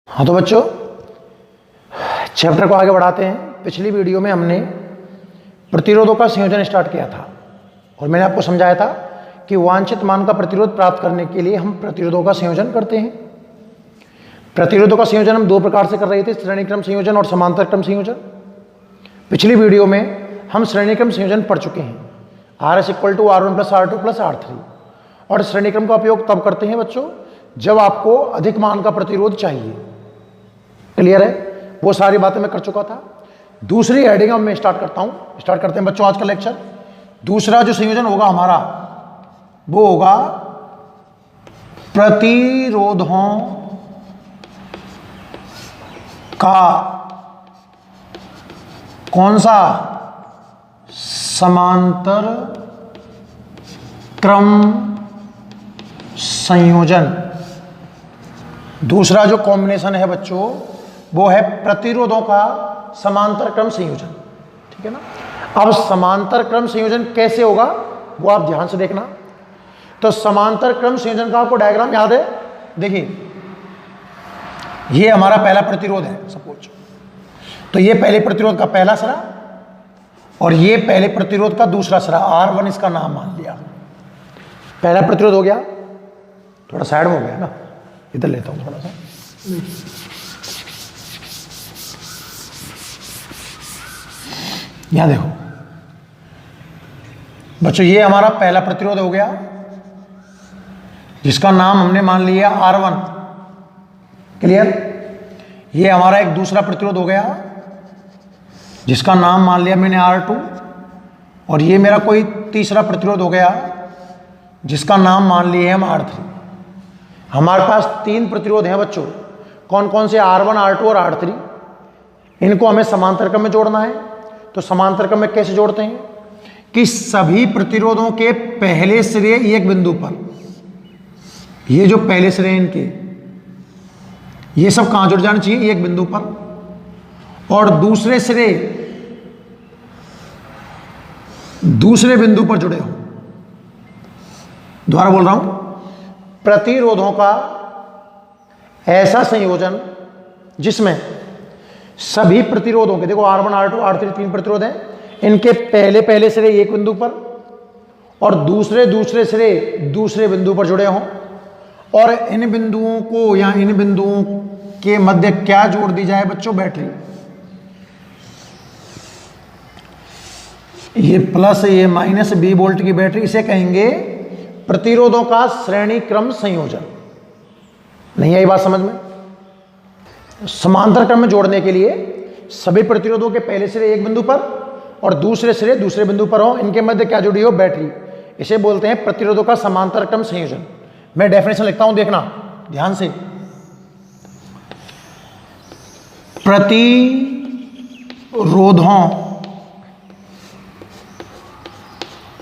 हाँ तो बच्चों, चैप्टर को आगे बढ़ाते हैं। पिछली वीडियो में हमने प्रतिरोधों का संयोजन स्टार्ट किया था और मैंने आपको समझाया था कि वांछित मान का प्रतिरोध प्राप्त करने के लिए हम प्रतिरोधों का संयोजन करते हैं। प्रतिरोधों का संयोजन हम दो प्रकार से कर रहे थे, श्रेणी क्रम संयोजन और समांतर क्रम संयोजन। पिछली वीडियो में हम श्रेणी क्रम संयोजन पढ़ चुके हैं, RS = R1 + R2 + R3। और श्रेणी क्रम का उपयोग तब करते हैं बच्चों जब आपको अधिक मान का प्रतिरोध चाहिए। क्लियर है? वो सारी बातें मैं कर चुका था। दूसरी हेडिंग अब मैं स्टार्ट करते हैं बच्चों आज का लेक्चर। दूसरा जो संयोजन होगा हमारा वो होगा प्रतिरोधों का कौन सा समांतर क्रम संयोजन। दूसरा जो कॉम्बिनेशन है बच्चों वो है प्रतिरोधों का समांतर क्रम संयोजन। ठीक है ना? अब समांतर क्रम संयोजन कैसे होगा वो आप ध्यान से देखना। तो समांतर क्रम संयोजन का आपको डायग्राम याद है? देखिए, ये हमारा पहला प्रतिरोध है सपोज। तो ये पहले प्रतिरोध का पहला सिरा और ये पहले प्रतिरोध का दूसरा सिरा, R1 इसका नाम मान लिया। पहला प्रतिरोध हो गया, थोड़ा साइड में हो गया ना, इधर लेता हूं थोड़ा सा। यहां देखो बच्चों, ये हमारा पहला प्रतिरोध हो गया जिसका नाम हमने मान लिया R1। क्लियर? ये हमारा एक दूसरा प्रतिरोध हो गया जिसका नाम मान लिया मैंने R2। और ये मेरा कोई तीसरा प्रतिरोध हो गया जिसका नाम मान लिए हम R3। हमारे पास तीन प्रतिरोध हैं बच्चों। कौन कौन से? R1, R2 और R3। इनको हमें समांतर क्रम में जोड़ना है। तो समांतर क्रम में कैसे जोड़ते हैं कि सभी प्रतिरोधों के पहले सिरे एक बिंदु पर, ये जो पहले सिरे हैं इनके, ये सब कहां जुड़ जाने चाहिए? एक बिंदु पर। और दूसरे सिरे दूसरे बिंदु पर जुड़े हो। दोबारा बोल रहा हूं, प्रतिरोधों का ऐसा संयोजन जिसमें सभी प्रतिरोधों के, देखो R1, R2, R3 तीन प्रतिरोध हैं, इनके पहले सिरे एक बिंदु पर और दूसरे सिरे दूसरे बिंदु पर जुड़े हों। और इन बिंदुओं को या इन बिंदुओं के मध्य क्या जोड़ दी जाए बच्चों? बैटरी। ये प्लस ये माइनस 20 वोल्ट की बैटरी, इसे कहेंगे प्रतिरोधों का श्रेणी क्रम संयोजन। नहीं आई बात समझ में? समांतर क्रम में जोड़ने के लिए सभी प्रतिरोधों के पहले सिरे एक बिंदु पर और दूसरे सिरे दूसरे बिंदु पर हो, इनके मध्य क्या जुड़ी हो? बैटरी। इसे बोलते हैं प्रतिरोधों का समांतर क्रम संयोजन। मैं डेफिनेशन लिखता हूं, देखना ध्यान से। प्रतिरोधों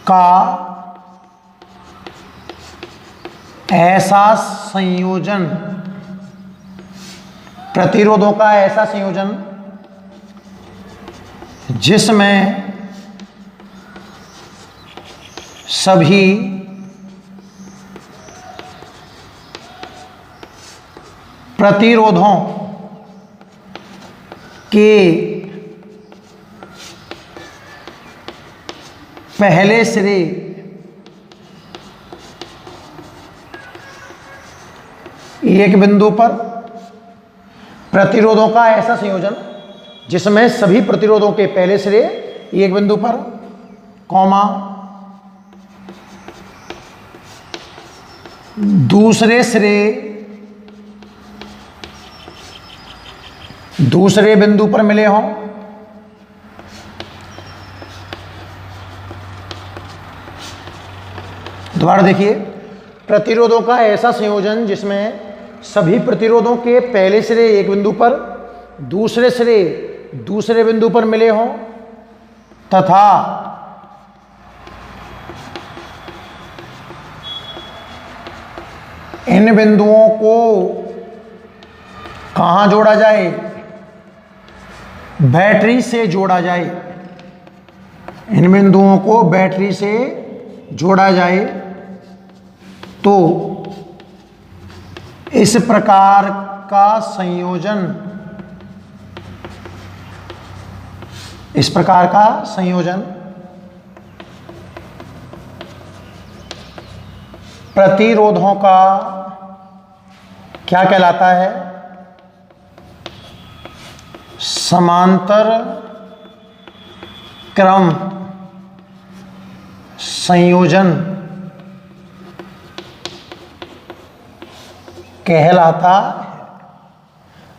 का ऐसा संयोजन, प्रतिरोधों का ऐसा संयोजन जिसमें सभी प्रतिरोधों के पहले सिरे एक बिंदु पर, प्रतिरोधों का ऐसा संयोजन जिसमें सभी प्रतिरोधों के पहले सिरे एक बिंदु पर, कॉमा दूसरे सिरे दूसरे बिंदु पर मिले हों। दोबारा देखिए, प्रतिरोधों का ऐसा संयोजन जिसमें सभी प्रतिरोधों के पहले सिरे एक बिंदु पर, दूसरे सिरे दूसरे बिंदु पर मिले हों तथा इन बिंदुओं को कहां जोड़ा जाए? बैटरी से जोड़ा जाए। इन बिंदुओं को बैटरी से जोड़ा जाए तो इस प्रकार का संयोजन, इस प्रकार का संयोजन प्रतिरोधों का क्या कहलाता है? समांतर क्रम संयोजन कहलाता है।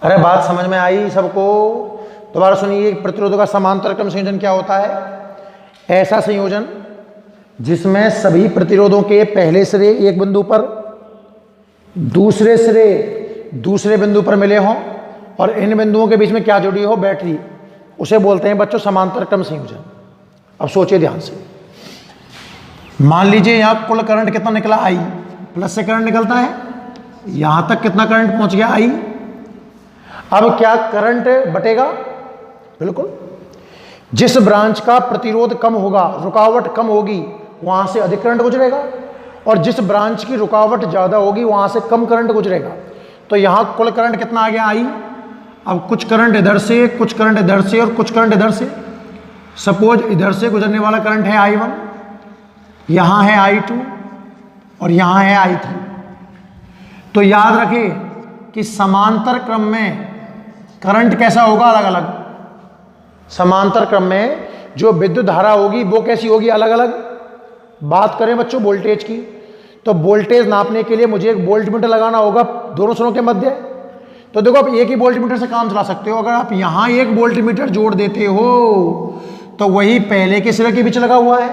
अरे बात समझ में आई सबको? दोबारा सुनिए, प्रतिरोधों का समांतर क्रम संयोजन क्या होता है? ऐसा संयोजन जिसमें सभी प्रतिरोधों के पहले सिरे एक बिंदु पर, दूसरे सिरे दूसरे बिंदु पर मिले हों और इन बिंदुओं के बीच में क्या जुड़ी हो? बैटरी। उसे बोलते हैं बच्चों समांतर क्रम संयोजन। अब सोचिए ध्यान से, मान लीजिए यहां कुल करंट कितना निकला? I, प्लस से करंट निकलता है, यहां तक कितना करंट पहुंच गया? I। अब क्या करंट बटेगा? बिल्कुल। जिस ब्रांच का प्रतिरोध कम होगा, रुकावट कम होगी, वहां से अधिक करंट गुजरेगा और जिस ब्रांच की रुकावट ज्यादा होगी वहां से कम करंट गुजरेगा। तो यहां कुल करंट कितना आ गया? I। अब कुछ करंट इधर से, कुछ करंट इधर से और कुछ करंट इधर से। सपोज इधर से गुजरने वाला करंट है I1, यहां है I2 और यहां है I3। तो याद रखें कि समांतर क्रम में करंट कैसा होगा? अलग अलग। समांतर क्रम में जो विद्युत धारा होगी वो कैसी होगी? अलग अलग। बात करें बच्चों वोल्टेज की, तो वोल्टेज नापने के लिए मुझे एक वोल्टमीटर लगाना होगा दोनों सिरों के मध्य। तो देखो आप एक ही वोल्टमीटर से काम चला सकते हो। अगर आप यहां एक वोल्टमीटर जोड़ देते हो तो वही पहले के सिरे के बीच लगा हुआ है,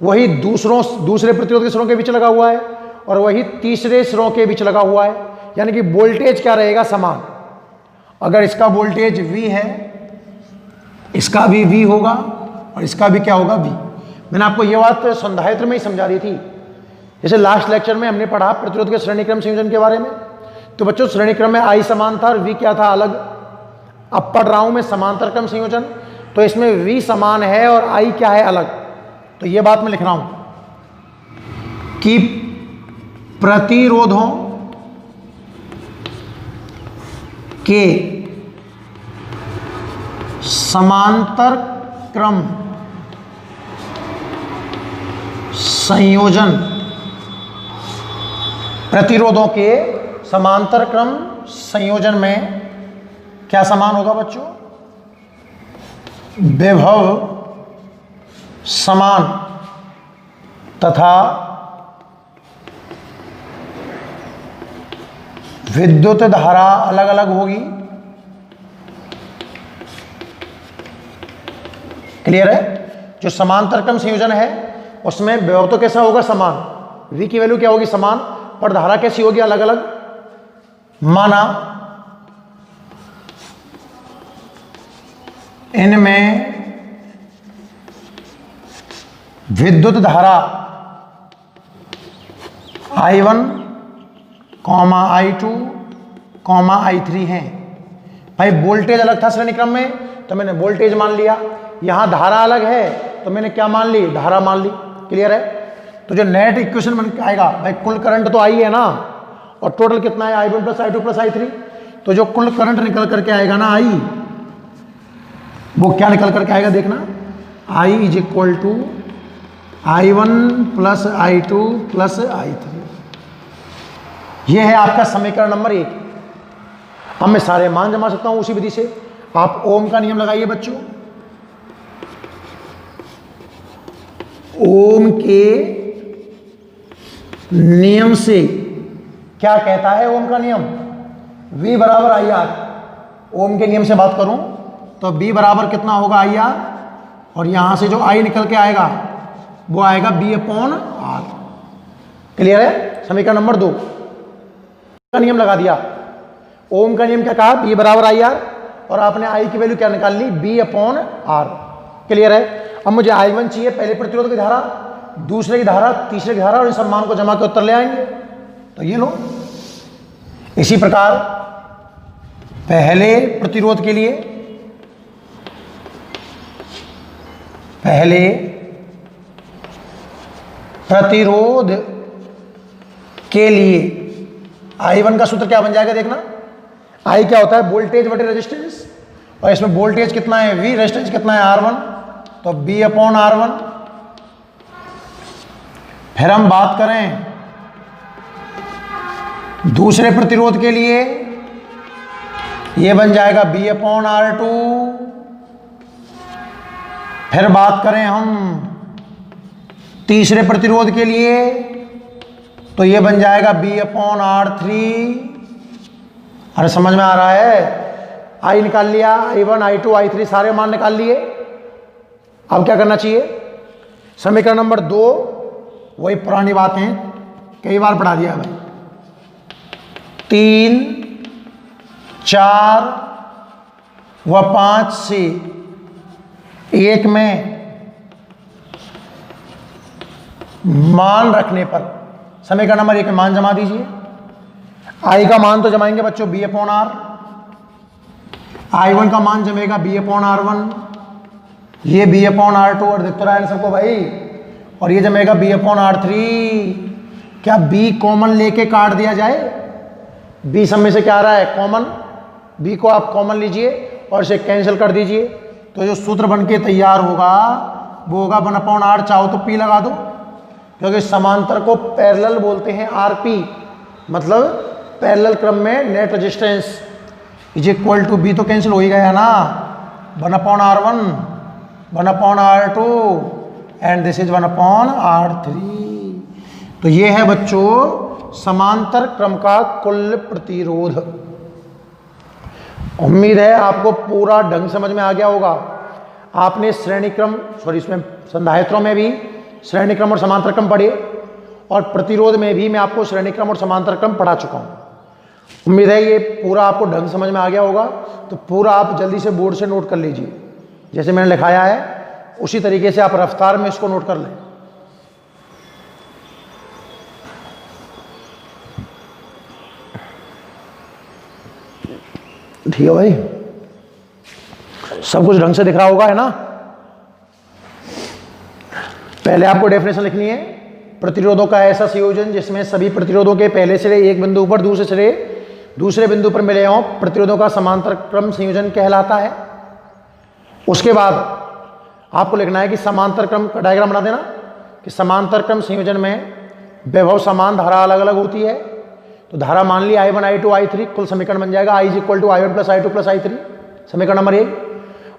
वही दूसरे प्रतिरोध के सिरों के बीच लगा हुआ है और वही तीसरे सिरों के बीच लगा हुआ है। यानी कि वोल्टेज क्या रहेगा? समान। अगर इसका वोल्टेज V है, इसका भी V होगा और इसका भी क्या होगा? V। मैंने आपको यह बात संधायत्र में ही समझा दी थी। जैसे लास्ट लेक्चर में हमने पढ़ा प्रतिरोध के श्रेणी क्रम संयोजन के बारे में। तो बच्चों श्रेणी क्रम में I समान था और V क्या था? अलग। अब पढ़ रहा हूं मैं समांतर क्रम संयोजन, तो इसमें V समान है और I क्या है? अलग। तो यह बात मैं लिख रहा हूं कि प्रतिरोधों के समांतर क्रम संयोजन, प्रतिरोधों के समांतर क्रम संयोजन में क्या समान होगा बच्चों? विभव समान तथा विद्युत धारा अलग अलग होगी। क्लियर है? जो समांतर क्रम संयोजन है उसमें विभव तो कैसा होगा? समान। V की वैल्यू क्या होगी? समान। पर धारा कैसी होगी? अलग अलग। माना इनमें विद्युत धारा I1, I2, I3 है। भाई वोल्टेज अलग था श्रेणी क्रम में तो मैंने वोल्टेज मान लिया, यहां धारा अलग है तो मैंने क्या मान ली? धारा मान ली। क्लियर है? तो जो नेट इक्वेशन बन के आएगा, भाई कुल करंट तो आई है ना, और टोटल कितना है? I1 plus I2 plus I3। तो जो कुल करंट निकल करके आएगा ना I, वो क्या निकल करके आएगा? देखना, I is equal to I1 plus I2 plus I3। ये है आपका समीकरण नंबर 1। अब मैं सारे मान जमा सकता हूं उसी विधि से। आप ओम का नियम लगाइए बच्चों। ओम के नियम से क्या कहता है? ओम का नियम V बराबर IR। ओम के नियम से बात करूं तो V बराबर कितना होगा? IR। और यहां से जो I निकल के आएगा वो आएगा B अपॉन R। क्लियर है? समीकरण नंबर 2 का नियम लगा दिया। ओम का नियम क्या कहा? B बराबर IR और आपने I की वैल्यू क्या निकाल ली? B upon R। क्लियर है? अब मुझे I1 चाहिए, पहले प्रतिरोध की धारा, दूसरे की धारा, तीसरे की धारा, और इन सब मान को जमा के उत्तर ले आएंगे। तो ये लो। इसी प्रकार पहले प्रतिरोध के लिए, पहले प्रतिरोध के लिए I1 का सूत्र क्या बन जाएगा? देखना, आई क्या होता है? वोल्टेज बटे रेजिस्टेंस, और इसमें वोल्टेज कितना है V, रेजिस्टेंस कितना है R1, तो B अपॉन R1। फिर हम बात करें दूसरे प्रतिरोध के लिए, ये बन जाएगा B अपॉन R2। फिर बात करें हम तीसरे प्रतिरोध के लिए, तो ये बन जाएगा B अपॉन R3। अरे समझ में आ रहा है? I निकाल लिया, I1, I2, I3 सारे मान निकाल लिए। अब क्या करना चाहिए? समीकरण नंबर 2, वही पुरानी बातें कई बार पढ़ा दिया भाई। 3, 4 व 5 से एक में मान रखने पर समीकरण नंबर 1 में मान जमा दीजिए। I का मान तो जमाएंगे बच्चों B अपॉन R, I1 का मान जमेगा B अपॉन R1, ये B अपॉन R2, और दिख तो रहा है सबको भाई, और ये जमेगा B अपॉन R3। क्या B कॉमन लेके काट दिया जाए? B सब में से क्या आ रहा है? कॉमन। B को आप कॉमन लीजिए और इसे कैंसिल कर दीजिए, तो जो सूत्र बन के तैयार होगा वो होगा 1 अपॉन R। चाहो तो P लगा दो, क्योंकि समांतर को पैरेलल बोलते हैं RP, मतलब पैरेलल क्रम में net resistance is equal to B, तो कैंसिल हो ही गया ना, 1 upon R1, 1 upon R2 and this is 1 upon R3। तो ये है बच्चों समांतर क्रम का कुल प्रतिरोध। उम्मीद है आपको पूरा ढंग समझ में आ गया होगा। आपने श्रेणी क्रम, इसमें संधायत्रों में भी श्रेणी क्रम और समांतर क्रम पढ़े, और प्रतिरोध में भी मैं आपको श्रेणी क्रम और समांतर क्रम पढ़ा चुका हूं। उम्मीद है ये पूरा आपको ढंग समझ में आ गया होगा। तो पूरा आप जल्दी से बोर्ड से नोट कर लीजिए, जैसे मैंने लिखाया है उसी तरीके से आप रफ्तार में इसको नोट कर लें। ठीक है भाई, सब कुछ ढंग से दिख रहा होगा, है ना? पहले आपको डेफिनेशन लिखनी है। प्रतिरोधों का ऐसा संयोजन जिसमें सभी प्रतिरोधों के पहले सिरे एक बिंदु पर दूसरे सिरे दूसरे बिंदु पर मिले हों, प्रतिरोधों का समांतर क्रम संयोजन कहलाता है। उसके बाद आपको लिखना है कि समांतर क्रम का डायग्राम बना देना कि समांतर क्रम संयोजन में वैभव समान, धारा अलग अलग होती है। तो धारा मान ली I1, I2, I3, कुल समीकरण बन जाएगा I is equal to I1 plus I2 plus I3। समीकरण नंबर 1,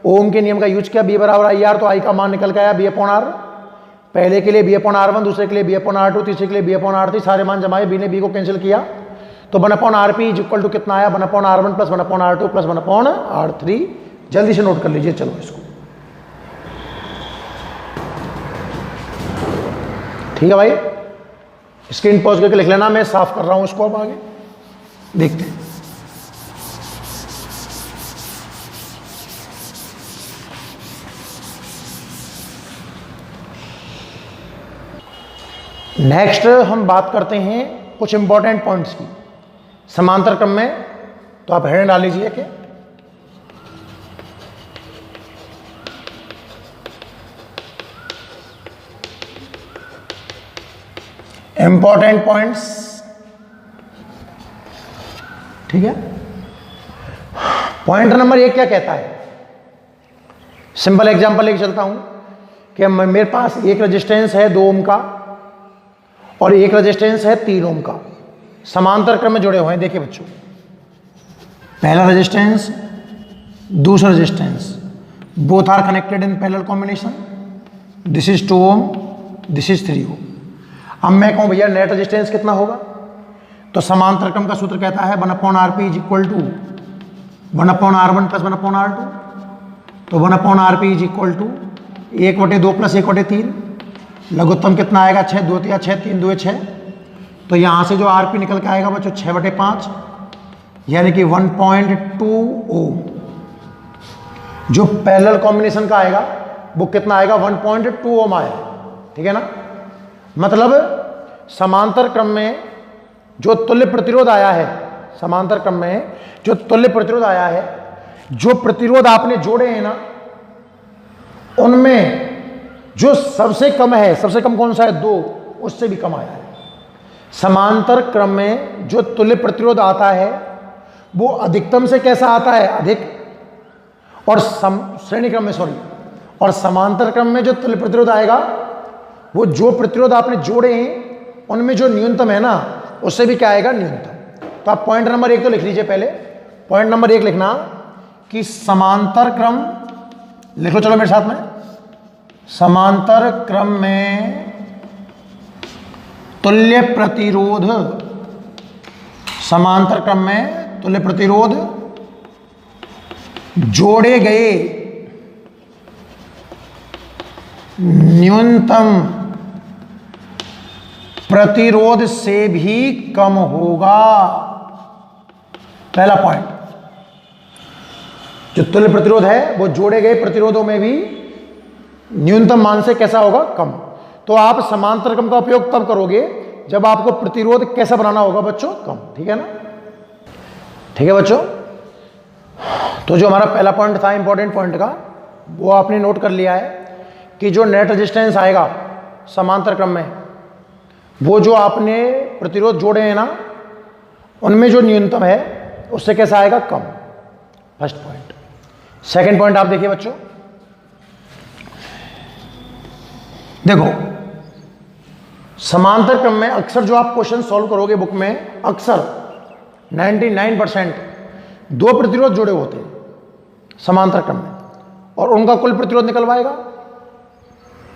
ओम के नियम का यूज किया, B बराबर IR, तो I का मान निकल के आया B अपॉन R। पहले के लिए B अपॉन R1, दूसरे के लिए B अपॉन R2, तीसरे के लिए B अपॉन R3, सारे मान जमाए, B ने B को कैंसिल किया, तो 1 upon RP is equal to कितना आया? 1 upon R1 plus 1 upon R2 plus 1 upon R3। जल्दी से नोट कर लीजिए। चलो इसको, ठीक है भाई, स्क्रीन पॉज करके लिख लेना, मैं साफ कर रहा हूं इसको। अब आगे देखते हैं। नेक्स्ट हम बात करते हैं कुछ इंपॉर्टेंट पॉइंट्स की समांतर क्रम में। तो आप हेडिंग डाल लीजिए कि इंपॉर्टेंट पॉइंट्स, ठीक है। पॉइंट नंबर 1 क्या कहता है? सिंपल एग्जांपल लेके चलता हूं कि मेरे पास एक रेजिस्टेंस है 2 ओम का और एक रेजिस्टेंस है 3 ओम का, समांतर क्रम में जुड़े हुए हैं। देखिए बच्चों, पहला रेजिस्टेंस, दूसरा resistance, both are connected in parallel combination. This is 2 ohm, this is 3 ohm. अब मैं कहूं भैया नेट रेजिस्टेंस कितना होगा, तो समांतर क्रम का सूत्र कहता है 1 upon RP is equal to 1 upon R1 plus 1 upon R2। तो 1 upon RP is equal to 1/2 plus 1/3, लघुत्तम कितना आएगा? 6 2 या 6 3 2 6। तो यहां से जो RP निकल के आएगा बच्चों 6/5, यानी कि 1.2 ओम। जो पैरेलल कॉम्बिनेशन का आएगा वो कितना आएगा? 1.2 ओम आएगा, ठीक है ना। मतलब समांतर क्रम में जो तुल्य प्रतिरोध आया है, समांतर क्रम में जो तुल्य प्रतिरोध आया है, जो प्रतिरोध आपने जोड़े हैं ना, उनमें जो सबसे कम है, सबसे कम कौन सा है? 2, उससे भी कम आया है। समांतर क्रम में जो तुल्य प्रतिरोध आता है वो अधिकतम से कैसा आता है, अधिक, और श्रेणी क्रम में सॉरी, और समांतर क्रम में जो तुल्य प्रतिरोध आएगा वो जो प्रतिरोध आपने जोड़े हैं उनमें जो न्यूनतम है ना उससे भी क्या आएगा, न्यूनतम। तो आप पॉइंट नंबर 1 तो लिख लीजिए। पहले पॉइंट नंबर 1 लिखना कि समांतर क्रम, लिख लो चलो मेरे साथ में, समांतर क्रम में तुल्य प्रतिरोध, समांतर क्रम में तुल्य प्रतिरोध जोड़े गए न्यूनतम प्रतिरोध से भी कम होगा। पहला पॉइंट, जो तुल्य प्रतिरोध है वो जोड़े गए प्रतिरोधों में भी न्यूनतम मान से कैसा होगा, कम। तो आप समांतर क्रम का उपयोग तब करोगे जब आपको प्रतिरोध कैसा बनाना होगा बच्चों, कम। ठीक है ना, ठीक है बच्चों। तो जो हमारा पहला पॉइंट था इंपॉर्टेंट पॉइंट का, वो आपने नोट कर लिया है कि जो नेट रेजिस्टेंस आएगा समांतर क्रम में, वो जो आपने प्रतिरोध जोड़े हैं ना उनमें जो न्यूनतम है उससे कैसा आएगा, कम। First point. सेकंड पॉइंट आप देखिए बच्चों, देखो समांतर क्रम में अक्सर जो आप क्वेश्चन सॉल्व करोगे बुक में, अक्सर 99% दो प्रतिरोध जुड़े होते हैं समांतर क्रम में और उनका कुल प्रतिरोध निकलवाएगा।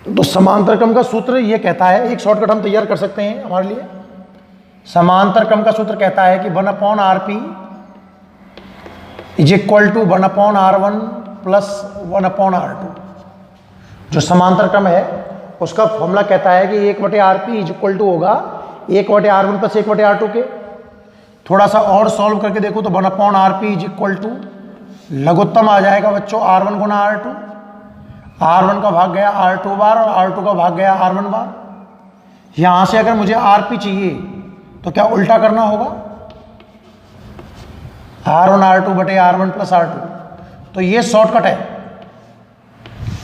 तो समांतर क्रम का सूत्र ये कहता है, एक शॉर्टकट हम तैयार कर सकते हैं हमारे लिए। समांतर क्रम का सूत्र कहता है कि 1/Rp is equal to 1/R1 plus 1/R2। जो समांतर क्रम है उसका फॉर्मूला कहता है कि 1/Rp इज इक्वल टू होगा 1/R1 प्लस 1/R2 के। थोड़ा सा और सॉल्व करके देखो तो 1/Rp इज इक्वल टू लघुत्तम आ जाएगा बच्चों R1 गुना R2, R1 का भाग गया R2 बार और R2 का भाग गया R1 बार। यहां से अगर मुझे Rp चाहिए तो क्या उल्टा करना होगा, R1 R2 बटे R1 प्लस R2। तो ये शॉर्टकट है,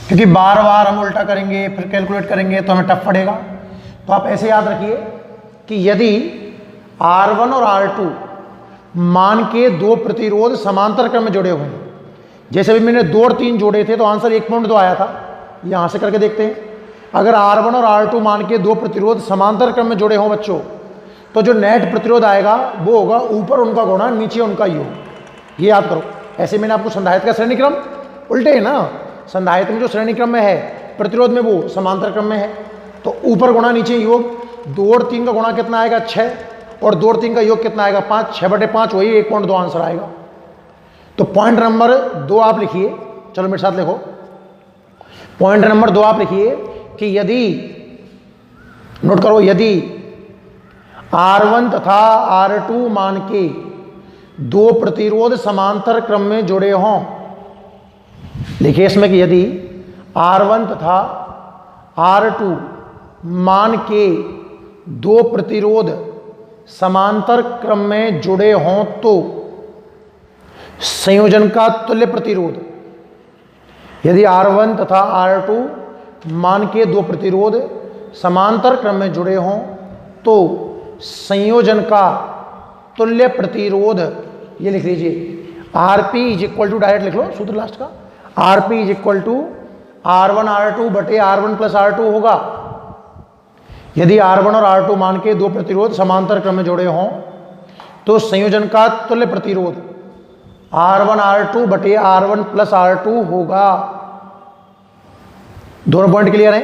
क्योंकि बार बार हम उल्टा करेंगे फिर कैलकुलेट करेंगे तो हमें टफ पड़ेगा। तो आप ऐसे याद रखिए कि यदि R1 और R2 मान के दो प्रतिरोध समांतर क्रम में जुड़े हुए हैं, जैसे अभी मैंने 2 और 3 जोड़े थे तो आंसर 1.2 आया था, यहां से करके देखते हैं। अगर R1 और R2 मान के दो प्रतिरोध समांतर क्रम में जुड़े हों बच्चों, तो जो नेट प्रतिरोध आएगा वो होगा ऊपर उनका गुणा नीचे उनका योग। ये याद करो। ऐसे मैंने आपको संधारित्र का श्रेणी क्रम उल्टे है ना, संधारित्र में जो श्रेणी क्रम में है प्रतिरोध में वो समांतर क्रम में है, तो ऊपर गुणा नीचे योग। 2 और 3 का गुणा कितना आएगा, 6, और 2 और 3 का योग कितना आएगा, 5। 6/5 वही 1.2 आंसर आएगा। तो पॉइंट नंबर 2 आप लिखिए, चलो मेरे साथ लिखो। पॉइंट नंबर 2 आप लिखिए कि यदि, नोट करो, यदि R1 तथा R2 मान के दो प्रतिरोध समांतर क्रम में जुड़े हों, लिखिए इसमें कि यदि R1 तथा R2 मान के दो प्रतिरोध समांतर क्रम में जुड़े हों तो संयोजन का तुल्य प्रतिरोध, यदि R1 तथा R2 मान के दो प्रतिरोध समांतर क्रम में जुड़े हों तो संयोजन का तुल्य प्रतिरोध, ये लिख लीजिए, Rp is equal to, direct लिख लो सूत्र लास्ट का, Rp is equal to R1 R2 बटे R1 प्लस R2 होगा। यदि R1 और R2 मान के दो प्रतिरोध समांतर क्रम में जुड़े हों तो संयोजन का तुल्य प्रतिरोध R1 R2 बटे R1 प्लस R2 होगा। दोनों पॉइंट क्लियर हैं।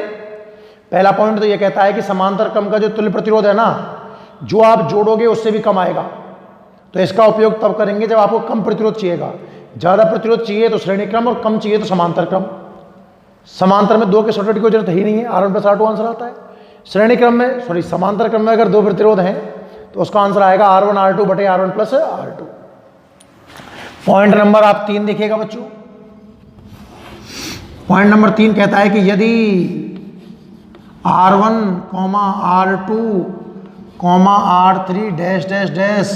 पहला पॉइंट तो यह कहता है कि समांतर क्रम का जो तुल्य प्रतिरोध है ना, जो आप जोड़ोगे उससे भी कम आएगा। तो इसका उपयोग तब करेंगे जब आपको कम प्रतिरोध चाहिएगा। ज़्यादा प्रतिरोध चाहिए तो श्रेणी क्रम और कम चाहिए तो समांतर क्रम। समांतर में 2 के शॉर्टकट की जरूरत ही नहीं है, R1 प्लस R2 आंसर आता है। श्रेणी क्रम में, सॉरी समांतर क्रम में अगर दो प्रतिरोध हैं तो उसका आंसर आएगा R1 R2 बटे R1 plus R2। Point number आप 3 देखिएगा बच्चों। पॉइंट नंबर 3 कहता है कि यदि R1, R2, R3 dash dash dash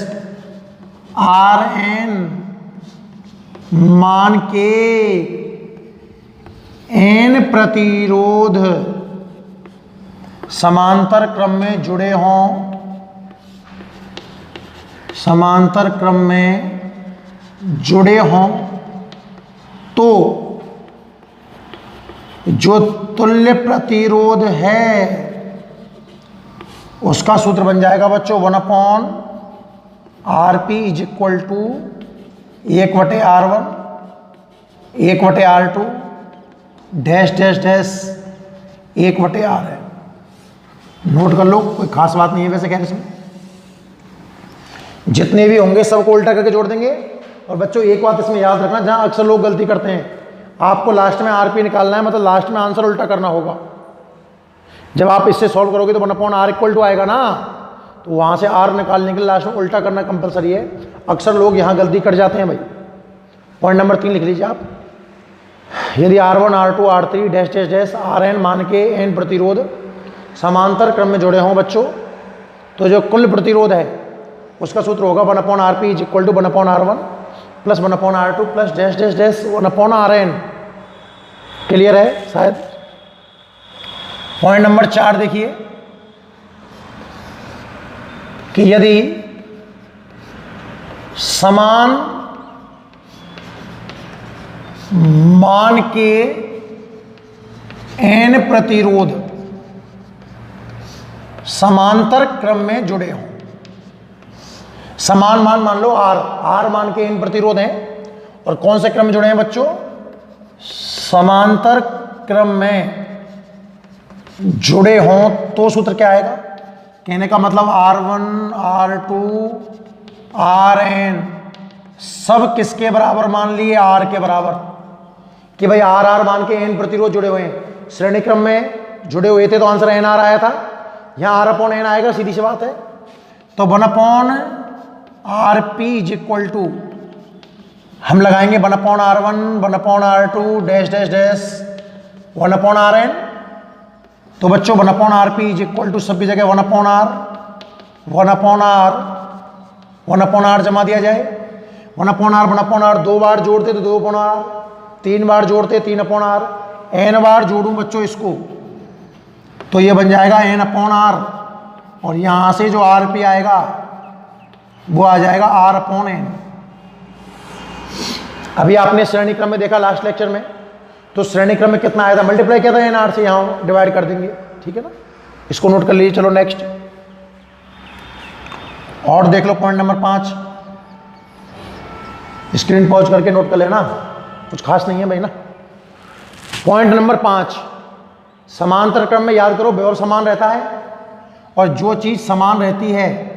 Rn मान के n प्रतिरोध समांतर क्रम में जुड़े हों, समांतर क्रम में जुड़े हों तो जो तुल्य प्रतिरोध है उसका सूत्र बन जाएगा बच्चों 1/RP is equal to 1/R1 1/R2 dash dash dash 1/R है। नोट कर लो, कोई खास बात नहीं है वैसे कहने इसमें। जितने भी होंगे सबको उल्टा करके जोड़ देंगे। और बच्चों एक बात इसमें याद रखना, जहां अक्सर लोग गलती करते हैं, आपको लास्ट में आरपी निकालना है, मतलब लास्ट में आंसर उल्टा करना होगा। जब आप इससे सॉल्व करोगे तो 1/R इक्वल टू आएगा ना, तो वहां से आर निकालने के लिए लास्ट में उल्टा करना कंपलसरी है। अक्सर लोग यहां गलती कर जाते हैं भाई। पॉइंट नंबर 3 लिख लीजिए आप। यदि R1 R2 R3 dash dash dash Rn मान के n प्रतिरोध समांतर क्रम में जुड़े हों बच्चों, तो जो कुल प्रतिरोध है उसका सूत्र होगा 1/RP is equal to 1/R1 plus 1/R2 plus dash dash dash 1/Rn। Clear है शायद। पॉइंट नंबर 4 देखिए कि यदि समान मान के n प्रतिरोध समांतर क्रम में जुड़े हों, समान मान लो R मान के n प्रतिरोध हैं, और कौन से क्रम में जुड़े हैं बच्चों? समांतर क्रम में जुड़े हों तो सूत्र क्या आएगा? कहने का मतलब R1 R2 Rn सब किसके बराबर मान लिए? R के बराबर। कि भाई R मान के n प्रतिरोध जुड़े हुए हैं, श्रेणी क्रम में जुड़े हुए थे तो आंसर NR आया था। यहां R/N आएगा, सीधी सी बात है। तो 1/RP इज इक्वल टू हम लगाएंगे 1/R1 1/R2 dash dash dash 1/Rn। तो बच्चों 1/RP इज इक्वल टू सब की जगह 1/R 1/R जमा दिया जाए। 1/R दो बार जोड़ते तो 2/R, 3 बार जोड़ते 3/R, n बार जोड़ूं बच्चों इसको तो ये बन जाएगा n/R, और यहां से जो RP आएगा वो आ जाएगा R/N। अभी आपने श्रेणी क्रम में देखा लास्ट लेक्चर में, तो श्रेणी क्रम में कितना आया था? मल्टीप्लाई किया था NR से, यहां डिवाइड कर देंगे। ठीक है ना, इसको नोट कर लीजिए। चलो नेक्स्ट और देख लो पॉइंट नंबर 5। स्क्रीन पॉज करके नोट कर लेना, कुछ खास नहीं है भाई ना। पॉइंट नंबर 5, समांतर क्रम में याद करो विभव समान रहता है, और जो चीज समान रहती है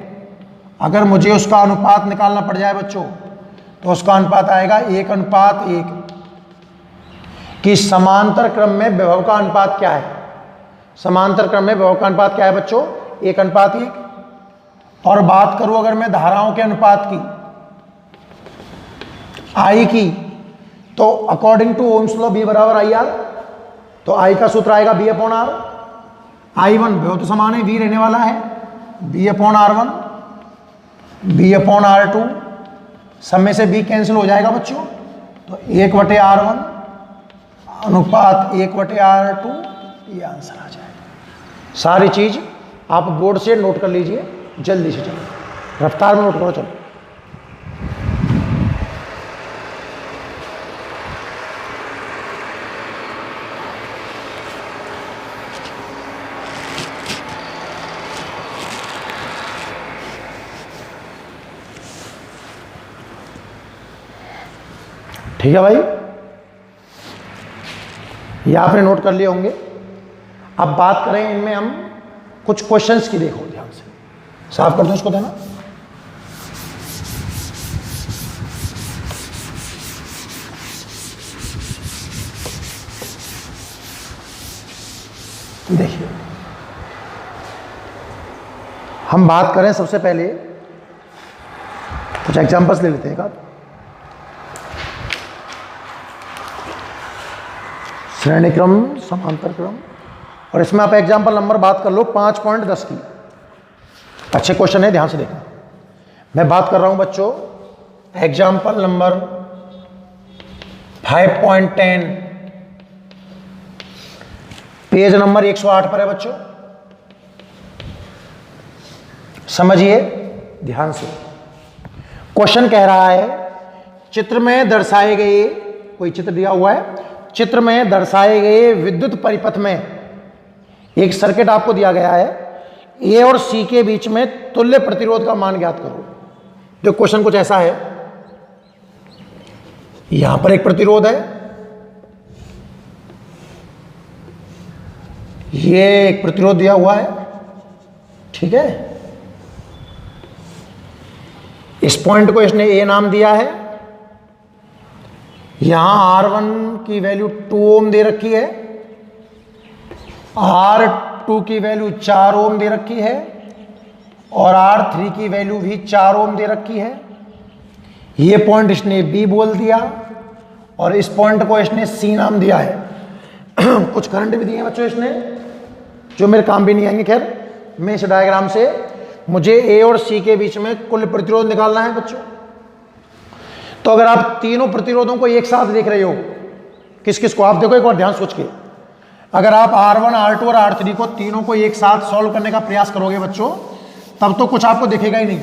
अगर मुझे उसका अनुपात निकालना पड़ जाए बच्चों तो उसका अनुपात आएगा 1:1। कि समांतर क्रम में विभव का अनुपात क्या है? समांतर क्रम में विभव का अनुपात क्या है बच्चों? 1:1। और बात करूं अगर मैं धाराओं के अनुपात की, I की, तो according to Ohm's law B बराबर IR, तो I का सूत्र आएगा B/R। I1 विभव तो समान है, V रहने वाला है, B/R1 B/R2, सब में से B कैंसिल हो जाएगा बच्चों, तो 1/R1 अनुपात 1/R2, ये आंसर आ जाएगा। सारी चीज आप बोर्ड से नोट कर लीजिए, जल्दी से चलो, रफ्तार में नोट करो। चलो ठीक है भाई, ये आपने नोट कर लिए होंगे। अब बात करें इनमें हम कुछ क्वेश्चंस की, देखो ध्यान से, साफ कर दो इसको, देना। देखिए हम बात करें सबसे पहले कुछ एग्जांपल्स ले लेते हैं आप। श्रेणी क्रम, समांतर क्रम, और इसमें आप एग्जांपल नंबर बात कर लो 5.10 की। अच्छे क्वेश्चन है, ध्यान से देखना। मैं बात कर रहा हूं बच्चों एग्जांपल नंबर 5.10, पेज नंबर 108 पर है बच्चों। समझिए ध्यान से, क्वेश्चन कह रहा है चित्र में दर्शाए गए, कोई चित्र दिया हुआ है, चित्र में दर्शाए गए विद्युत परिपथ में एक सर्किट आपको दिया गया है, ए और सी के बीच में तुल्य प्रतिरोध का मान ज्ञात करो। जो क्वेश्चन कुछ ऐसा है, यहां पर एक प्रतिरोध है, ये एक प्रतिरोध दिया हुआ है, ठीक है। इस पॉइंट को इसने ए नाम दिया है। यहां R1 की वैल्यू 2 ओम दे रखी है, R2 की वैल्यू 4 ओम दे रखी है और R3 की वैल्यू भी 4 ओम दे रखी है। ये पॉइंट इसने B बोल दिया और इस पॉइंट को इसने C नाम दिया है। कुछ करंट भी दिए हैं बच्चों इसने, जो मेरे काम भी नहीं आएंगे। खैर, मैं इस डायग्राम से मुझे A और C के बीच में कुल प्रतिरोध निकालना है बच्चों। तो अगर आप तीनों प्रतिरोधों को एक साथ देख रहे हो, किस किस को, आप देखो एक बार ध्यान सोच के, अगर आप R1, R2 और R3 को तीनों को एक साथ सॉल्व करने का प्रयास करोगे बच्चों, तब तो कुछ आपको दिखेगा ही नहीं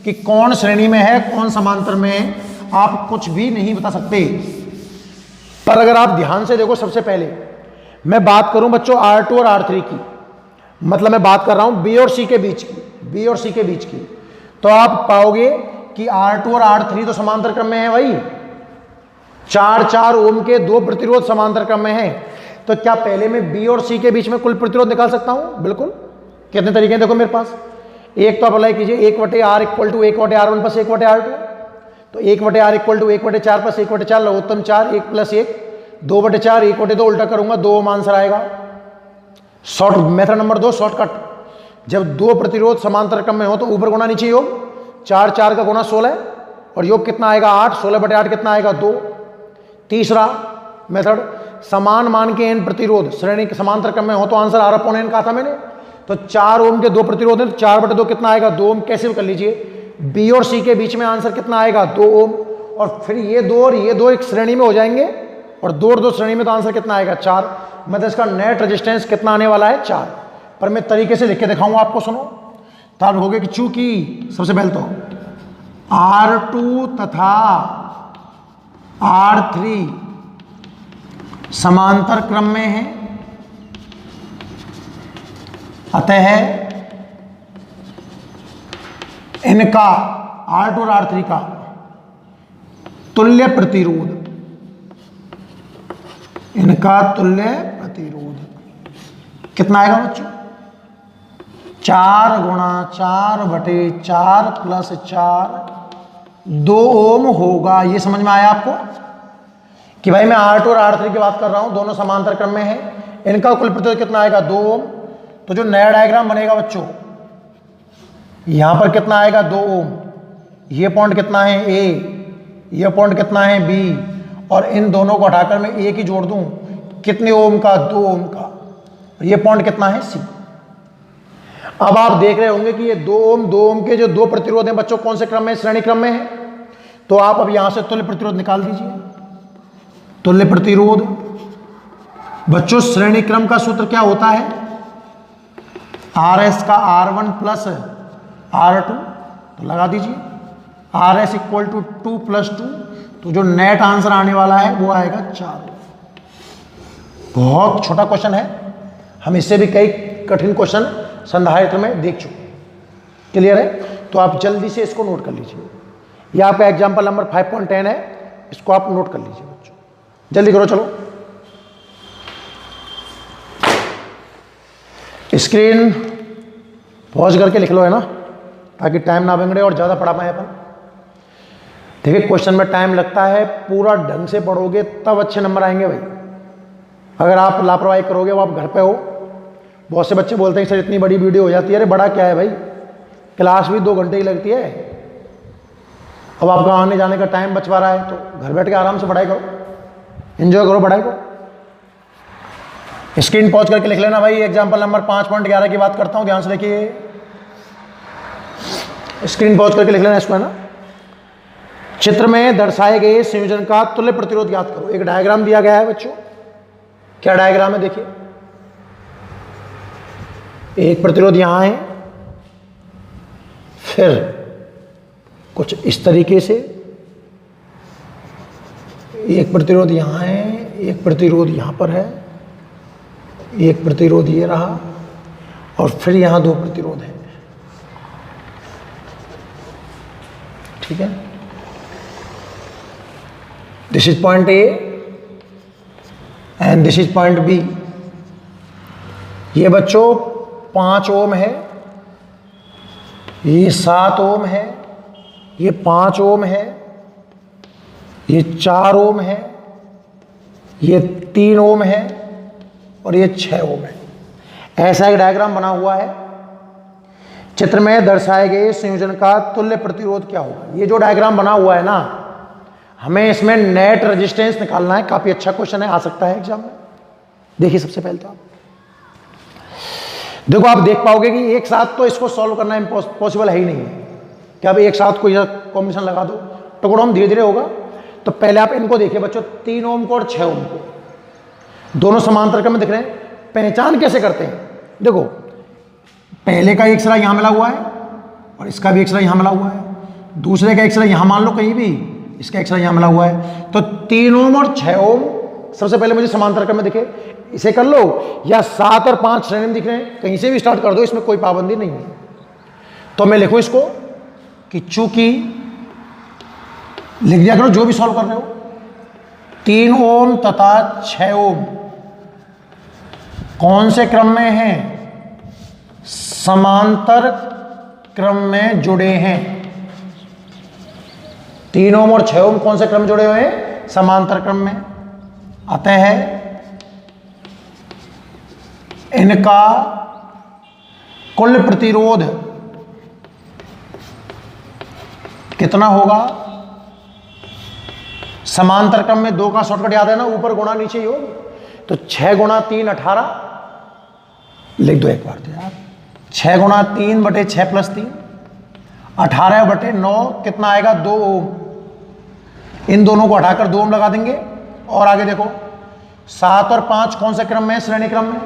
कि कौन श्रेणी में है, कौन समांतर में है, आप कुछ भी नहीं बता सकते। पर अगर आप ध्यान से देखो, सबसे पहले मैं बात करूं बच्चों R2 और R3 की, मतलब मैं बात कर रहा हूं B और C के बीच की, B और C के बीच की, तो आप पाओगे कि R2 और R3 तो समांतर क्रम में है भाई। 4-4 ओम के दो प्रतिरोध समांतर क्रम में है। तो क्या पहले मैं B और C के बीच में कुल प्रतिरोध निकाल सकता हूं? बिल्कुल। कितने तरीके हैं देखो मेरे पास। एक तो आप अप्लाई कीजिए, 1/R equal to 1/R1 plus 1/R2। तो 1/R इक्वल टू 1/4 प्लस 1/4 लघुत्तम 4, 1 प्लस 1 2/4, 1/2 उल्टा करूंगा 2 ओम आंसर आएगा। Short method number 2, shortcut. जब दो प्रतिरोध समांतर क्रम में हो तो ऊपर गुणा नीचे योग, 4 का गुणा 16 और योग कितना आएगा 8, 16/8 कितना आएगा 2। तीसरा मेथड, समान मान के n प्रतिरोध श्रेणी के समांतर क्रम में हो तो आंसर R/n कहा था मैंने। तो 4 ओम के दो प्रतिरोध है, तो 4/2 कितना आएगा 2 ओम। कैसे भी कर लीजिए, B और C के बीच में आंसर कितना आएगा 2 ओम। और फिर ये दो और ये दो एक श्रेणी में हो जाएंगे और दो और दो श्रेणी में, तो आंसर कितना आएगा 4। मतलब इसका नेट रेजिस्टेंस कितना आने वाला है 4। पर मैं तरीके से लिख के दिखाऊंगा आपको, सुनो। तो आप होगे कि चूंकि सबसे पहले तो R2 तथा R3 समांतर क्रम में है, अतः इनका R2 और R3 का तुल्य प्रतिरोध, इनका तुल्य प्रतिरोध कितना आएगा बच्चों? 4 × 4/4 प्लस 4 2 ओम होगा। ये समझ में आया आपको कि भाई मैं R2 और R3 की बात कर रहा हूं, दोनों समांतर क्रम में है, इनका कुल प्रतिरोध कितना आएगा 2 ओम। तो जो नया डायग्राम बनेगा बच्चों, यहां पर कितना आएगा 2 ओम, ये पॉइंट कितना है A, ये पॉइंट कितना है B, और इन दोनों को हटाकर मैं एक ही जोड़ दूं, कितने ओम का 2 ओम का, ये पॉइंट कितना है C। अब आप देख रहे होंगे कि ये 2 ओम के जो दो प्रतिरोध हैं बच्चों, कौन से क्रम में, श्रेणी क्रम में है। तो आप अब यहां से तुल्य प्रतिरोध निकाल दीजिए। तुल्य प्रतिरोध बच्चों, श्रेणी क्रम का सूत्र क्या होता है? RS का R1 प्लस R2, तो लगा दीजिए RS इक्वल टू 2 + 2, तो जो नेट आंसर आने वाला है वो आएगा 4। बहुत छोटा क्वेश्चन है, हम इससे भी कई कठिन क्वेश्चन संधारित्र में देख चुके। क्लियर है? तो आप जल्दी से इसको नोट कर लीजिए। यह आपका एग्जाम्पल नंबर 5.10 है, इसको आप नोट कर लीजिए बच्चों। जल्दी करो, चलो। स्क्रीन पॉज करके लिख लो, है ना, ताकि टाइम ना बिगड़े और ज़्यादा पढ़ा पाए अपन। देखिए, क्वेश्चन में टाइम लगता है, पूरा ढंग से पढ़ोगे तब अच्छे नंबर आएंगे भाई। अगर आप लापरवाही करोगे, वो आप घर पे हो, बहुत से बच्चे बोलते हैं सर इतनी बड़ी वीडियो हो जाती है। अरे बड़ा क्या है भाई, क्लास भी 2 घंटे ही लगती है। अब आपका आने जाने का टाइम बचवा रहा है, तो घर बैठ के आराम से पढ़ाई करो, एंजॉय करो पढ़ाई को। स्क्रीन पॉज करके लिख लेना भाई। एग्जाम्पल नंबर 5.11 की बात करता हूं, ध्यान से देखिए। स्क्रीन पॉज करके लिख लेना इसको, है ना। चित्र में दर्शाए गए संयोजन का तुल्य प्रतिरोध ज्ञात करो। एक डायग्राम दिया गया है बच्चों, क्या डायग्राम है देखिए। एक प्रतिरोध यहां है, फिर कुछ इस तरीके से एक प्रतिरोध यहाँ है, एक प्रतिरोध यहाँ पर है, एक प्रतिरोध ये रहा, और फिर यहाँ दो प्रतिरोध हैं। ठीक है, this is point A and this is point B. ये बच्चों 5 ओम है, ये 7 ओम है, ये 5 ओम है, ये 4 ओम है, ये 3 ओम है और ये 6 ओम है। ऐसा एक डायग्राम बना हुआ है। चित्र में दर्शाए गए संयोजन का तुल्य प्रतिरोध क्या होगा। ये जो डायग्राम बना हुआ है ना, हमें इसमें नेट रेजिस्टेंस निकालना है। काफी अच्छा क्वेश्चन है, आ सकता है एग्जाम में। देखिए सबसे पहले तो आप देखो, आप देख पाओगे कि एक साथ तो इसको सॉल्व करना पॉसिबल है ही नहीं है कि अब एक साथ कोई कॉम्बिनेशन लगा दो, टुकड़ों धीरे धीरे होगा। तो पहले आप इनको देखिए बच्चों, 3 ओम को और 6 ओम को, दोनों समांतर क्रम में दिख रहे हैं। पहचान कैसे करते हैं, देखो पहले का एक सिरा यहां मिला हुआ है और इसका भी एक सिरा यहां मिला हुआ है, दूसरे का एक सिरा यहां मान लो कहीं भी, इसका एक सिरा यहां मिला हुआ है। तो 3 ओम और 6 ओम सबसे पहले मुझे समांतर क्रम में दिखे, इसे कर लो, या 7 और 5 श्रेणी में दिख रहे हैं, कहीं से भी स्टार्ट कर दो, इसमें कोई पाबंदी नहीं है। तो मैं लिखूं इसको कि चूंकि, लिख दिया करो जो भी सॉल्व कर रहे हो, 3 ओम तथा 6 ओम कौन से क्रम में हैं, समांतर क्रम में जुड़े हैं। 3 ओम और 6 ओम कौन से क्रम में जुड़े हुए हैं, समांतर क्रम में। अतः इनका कुल प्रतिरोध कितना होगा। समांतर क्रम में 2 का शॉर्टकट याद है ना, ऊपर गुणा नीचे योग। तो 6 गुणा 3 18, लिख दो एक बार तो यार, 6 गुणा 3 बटे 6 प्लस 3, 18 बटे 9 कितना आएगा, 2 ओम। इन दोनों को हटाकर 2 ओम लगा देंगे। और आगे देखो 7 और 5 कौन से क्रम में है, श्रेणी क्रम में।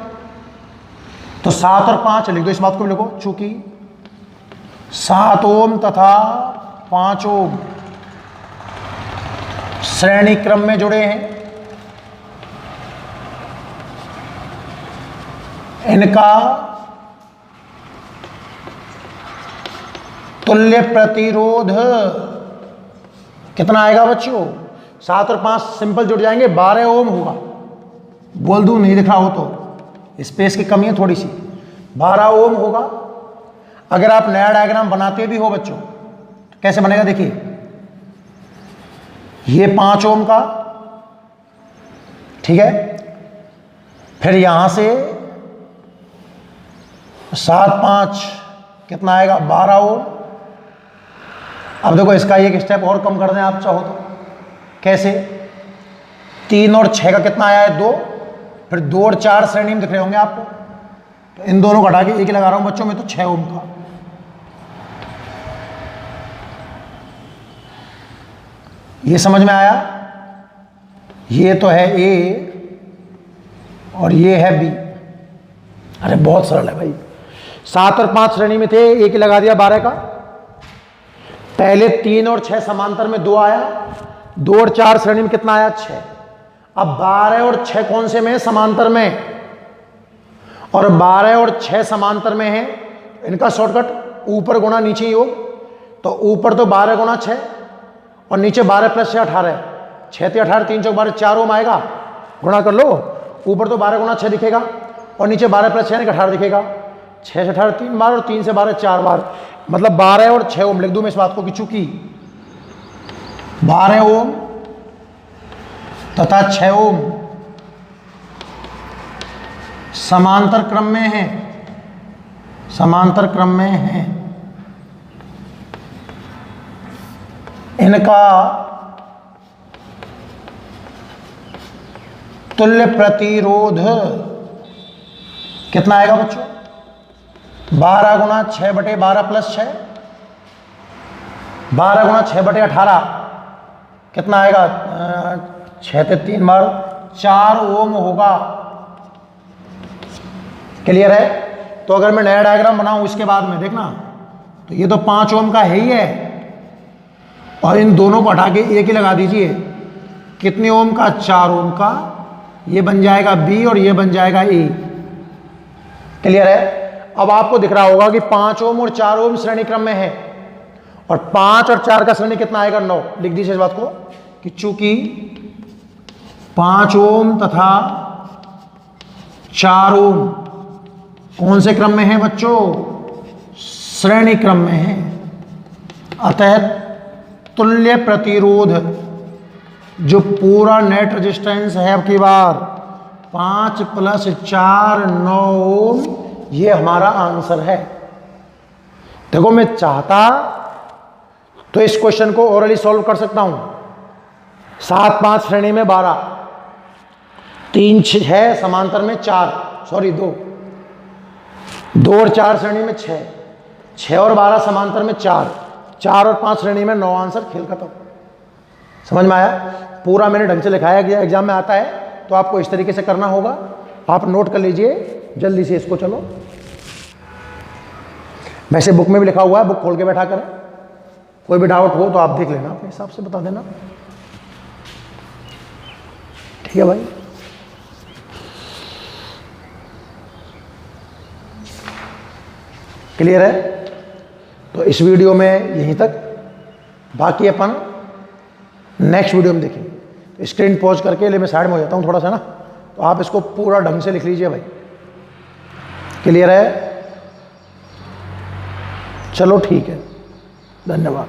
तो 7 और 5 लिख दो, इस बात को भी लिखो, चूंकि 7 ओम तथा 5 ओम श्रेणी क्रम में जुड़े हैं, इनका तुल्य प्रतिरोध कितना आएगा बच्चों। 7 और 5 सिंपल जुड़ जाएंगे, 12 ओम होगा। बोल दूं नहीं दिख रहा हो तो, स्पेस की कमी है थोड़ी सी, 12 ओम होगा। अगर आप नया डायग्राम बनाते भी हो बच्चों, तो कैसे बनेगा देखिए, ये 5 ओम का, ठीक है, फिर यहां से 7 5 कितना आएगा, 12 ओम। अब देखो इसका एक स्टेप और कम कर दें आप चाहो तो, कैसे, 3 और 6 का कितना आया है, 2, फिर 2 और 4 श्रेणी में दिख रहे होंगे आपको। तो इन दोनों को हटा के एक ही लगा रहा हूं बच्चों में, तो 6 ओम का। ये समझ में आया। ये तो है ए और ये है बी। अरे बहुत सरल है भाई। 7 और 5 श्रेणी में थे, एक ही लगा दिया 12 का। पहले 3 और 6 समांतर में 2 आया, 2 और 4 श्रेणी में कितना आया, 6। अब 12 और 6 कौन से में है, समांतर में, और 12 और 6 समांतर में है, इनका शॉर्टकट ऊपर गुणा नीचे योग। तो ऊपर तो 12 गुणा 6 और नीचे 12 प्लस 6 18, 6 ते 18, 3 चौक 12, 4 ओम आएगा, गुणा कर लो। ऊपर तो 12 गुणा 6 दिखेगा और नीचे 12 प्लस 6 18 दिखेगा। 6 से 18 3 बार और 3 से 12 4 बार, मतलब 12 और 6 ओम। लिख दूं मैं इस बात को कि चूंकि 12 ओम तथा 6 ओम समांतर क्रम में है, समांतर क्रम में है, इनका तुल्य प्रतिरोध कितना आएगा बच्चों, 12 गुणा 6 बटे 12 प्लस 6, 12 गुणा 6 बटे 18 कितना आएगा, 6 से 3 बार 4 ओम होगा। क्लियर है। तो अगर मैं नया डायग्राम बनाऊं इसके बाद में देखना, तो ये तो 5 ओम का है ही है, और इन दोनों को हटा के एक ही लगा दीजिए, कितने ओम का? 4 ओम का। ये बन जाएगा बी और ये बन जाएगा ए। क्लियर है? अब आपको दिख रहा होगा कि 5 ओम और 4 ओम श्रेणी क्रम में है, और 5 और 4 का श्रेणी कितना आएगा? 9। लिख दीजिए इस बात को कि चूंकि 5 ओम तथा 4 ओम कौन से क्रम में है बच्चों? श्रेणी क्रम में है। अतः तुल्य प्रतिरोध जो पूरा नेट रेजिस्टेंस है, अब की बार 5 + 4 9 ओम, ये हमारा आंसर है। देखो मैं चाहता तो इस क्वेश्चन को ओरली सॉल्व कर सकता हूं। 7 5 श्रेणी में 12, 3 6 समांतर में 4, सॉरी 2 और 4 श्रेणी में 6, 6 और 12 समांतर में 4, 4 और 5 श्रेणी में 9। आंसर, खेल खत्म। समझ में आया? पूरा मैंने ढंग से लिखाया गया, एग्जाम में आता है तो आपको इस तरीके से करना होगा। आप नोट कर लीजिए जल्दी से इसको। चलो, वैसे बुक में भी लिखा हुआ है, बुक खोल के बैठा करें। कोई भी डाउट हो तो आप देख लेना, अपने हिसाब से बता देना। ठीक है भाई? क्लियर है? तो इस वीडियो में यहीं तक, बाकी अपन नेक्स्ट वीडियो में देखेंगे। स्क्रीन पॉज करके ले मैं साइड में हो जाता हूँ थोड़ा सा ना, तो आप इसको पूरा ढंग से लिख लीजिए भाई। क्लियर है? चलो ठीक है, धन्यवाद।